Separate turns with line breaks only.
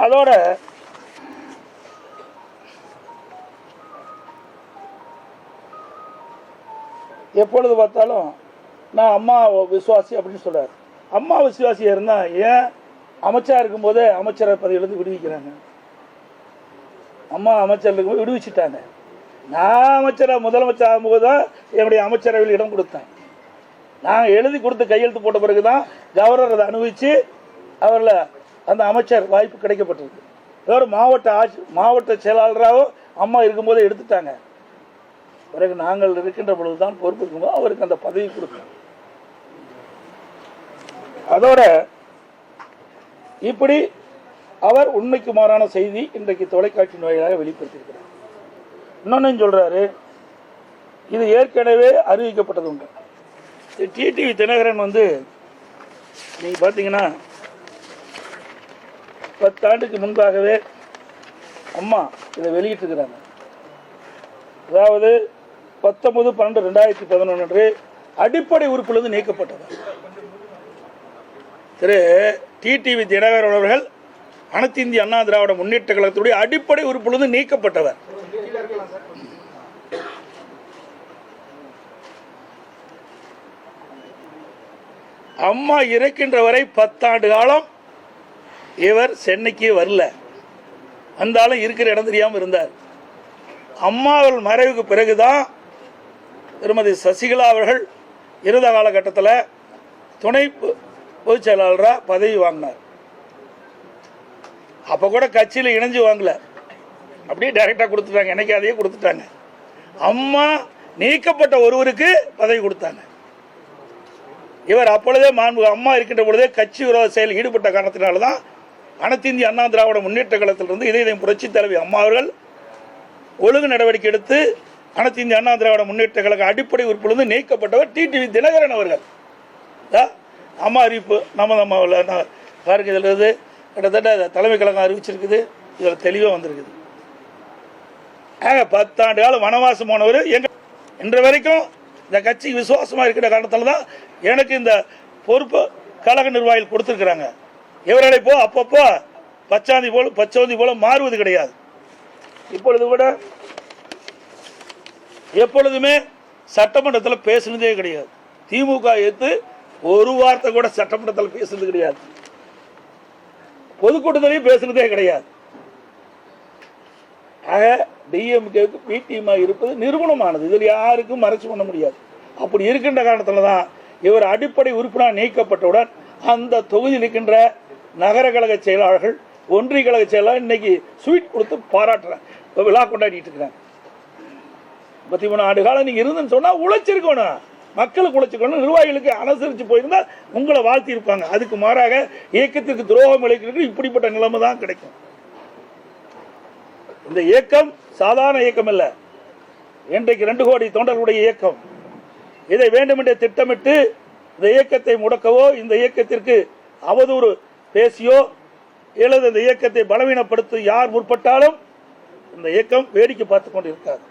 அதோட எப்பொழுது பார்த்தாலும் நான் அம்மா விசுவாசி அப்படின்னு சொல்றாரு. அம்மா விசுவாசியா இருந்தா ஏன் அமைச்சா இருக்கும்போதே அமைச்சர் பதவியிலிருந்து விடுவிக்கிறாங்க? அம்மா அமைச்சர் இருக்கும்போது விடுவிச்சுட்டாங்க. நான் அமைச்சராக முதலமைச்சர் ஆகும்போது தான் என்னுடைய அமைச்சரவையில் இடம் கொடுத்தேன். நாங்கள் எழுதி கொடுத்து கையெழுத்து போட்ட பிறகு தான் கவர்னர் அதை அனுபவித்து அவரில் அந்த அமைச்சர் வாய்ப்பு கிடைக்கப்பட்டிருக்கு. வேறு மாவட்ட செயலாளராகவும் அம்மா இருக்கும்போதே எடுத்துட்டாங்க. பிறகு நாங்கள் இருக்கின்ற பொழுது தான் பொறுப்பு இருக்கும்போது அவருக்கு அந்த பதவி கொடுத்தோம். அதோட இப்படி அவர் உண்மைக்கு மாறான செய்தி இன்றைக்கு தொலைக்காட்சி வாயிலாக வெளிப்படுத்தியிருக்கிறார். இன்னொன்னு சொல்றாரு, இது ஏற்கனவே அறிவிக்கப்பட்டது உண்டு. டிடிவி தினகரன் நீங்க பார்த்தீங்கன்னா 10 ஆண்டுக்கு முன்பாகவே அம்மா இதை வெளியிட்டிருக்கிறாங்க. அதாவது 19/12/2011 அடிப்படை உறுப்பிலிருந்து நீக்கப்பட்டவர் திரு டிடிவி தினகரன் அவர்கள் அனைத்து இந்திய அண்ணா திராவிட முன்னேற்ற கழகத்துடைய அடிப்படை உறுப்பிலிருந்து நீக்கப்பட்டவர். அம்மா இறக்கின்ற வரை 10 ஆண்டு காலம் இவர் சென்னைக்கு வரல. வந்தாலும் இருக்கிற இடம் தெரியாமல் இருந்தார். அம்மா அவர்கள் மறைவுக்கு பிறகுதான் திருமதி சசிகலா அவர்கள் இருந்த காலகட்டத்தில் துணை பொதுச் செயலாளராக பதவி வாங்கினார். அப்போ கூட கட்சியில் இணைஞ்சு வாங்கல, அப்படியே டைரக்டாக கொடுத்துட்டாங்க. எனக்கு அதையே கொடுத்துட்டாங்க. அம்மா நீக்கப்பட்ட ஒருவருக்கு பதவி கொடுத்தாங்க. இவர் அப்பொழுதே அம்மா இருக்கின்ற பொழுதே கட்சி விரோத செயலில் ஈடுபட்ட காரணத்தினால்தான் அனைத்து இந்திய அண்ணா திராவிட முன்னேற்ற கழகத்திலிருந்து இதயம் புரட்சி தலைவி அம்மா அவர்கள் ஒழுங்கு நடவடிக்கை எடுத்து அனைத்து இந்திய அண்ணா திராவிட முன்னேற்ற கழக அடிப்படை உறுப்பிலிருந்து நீக்கப்பட்டவர் டிடிவி தினகரன் அவர்கள். அம்மா அறிவிப்பு நம்ம பாருங்க, இதில் இருந்து கிட்டத்தட்ட தலைமை கழகம் அறிவிச்சிருக்குது. இதில் தெளிவாக வந்திருக்குது. 10 ஆண்டு காலம் வனவாசம் போனவர் இன்று வரைக்கும் இந்த கட்சிக்கு விசுவாசமாக இருக்கிற காரணத்தால் தான் எனக்கு இந்த பொறுப்பு கழக நிர்வாகிகள் கொடுத்துருக்குறாங்க. இவர்களை அப்பப்போ பச்சோந்தி போல மாறுவது கிடையாது. இப்பொழுது கூட எப்பொழுதுமே சட்டமன்றத்தில் பேசுனதே கிடையாது. திமுக எடுத்து ஒரு வார்த்தை கூட சட்டமன்றத்தில் பேசுனது கிடையாது. பொதுக்கூட்டத்திலையும் பேசுனதே கிடையாது. ஆக டிஎம்கேக்கு பிடிஎம் இருப்பது நிறுவனமானது. இதில் யாருக்கும் மறைச்சு பண்ண முடியாது. அப்படி இருக்கின்ற காரணத்தில் தான் இவர் அடிப்படை உறுப்பினர் நீக்கப்பட்டவுடன் அந்த தொகுதியில் இருக்கின்ற நகர கழக செயலாளர்கள், ஒன்றிய கழக செயலாளர் இன்னைக்கு ஸ்வீட் கொடுத்து பாராட்டுறாங்க, விழா கொண்டாடிட்டு இருக்கிறாங்க. 33 ஆண்டு காலம் நீங்க இருந்துன்னு சொன்னா உழைச்சிருக்கணும், மக்களுக்கு உழைச்சிருக்கணும், நிர்வாகிகளுக்கு அனுசரித்து போயிருந்தா உங்களை வாழ்த்தி இருப்பாங்க. அதுக்கு மாறாக இயக்கத்திற்கு துரோகம் இழைக்கிறதுக்கு இப்படிப்பட்ட நிலைமை தான் கிடைக்கும். இந்த இயக்கம் சாதாரண இயக்கம் அல்ல. இன்றைக்கு 2 கோடி தொண்டர்களுடைய இயக்கம். இதை வேண்டுமென்றே திட்டமிட்டு இந்த இயக்கத்தை முடக்கவோ, இந்த இயக்கத்திற்கு அவதூறு பேசியோ அல்லது இந்த இயக்கத்தை பலவீனப்படுத்த யார் முற்பட்டாலும் இந்த இயக்கம் வேடிக்கை பார்த்து கொண்டு இருக்காது.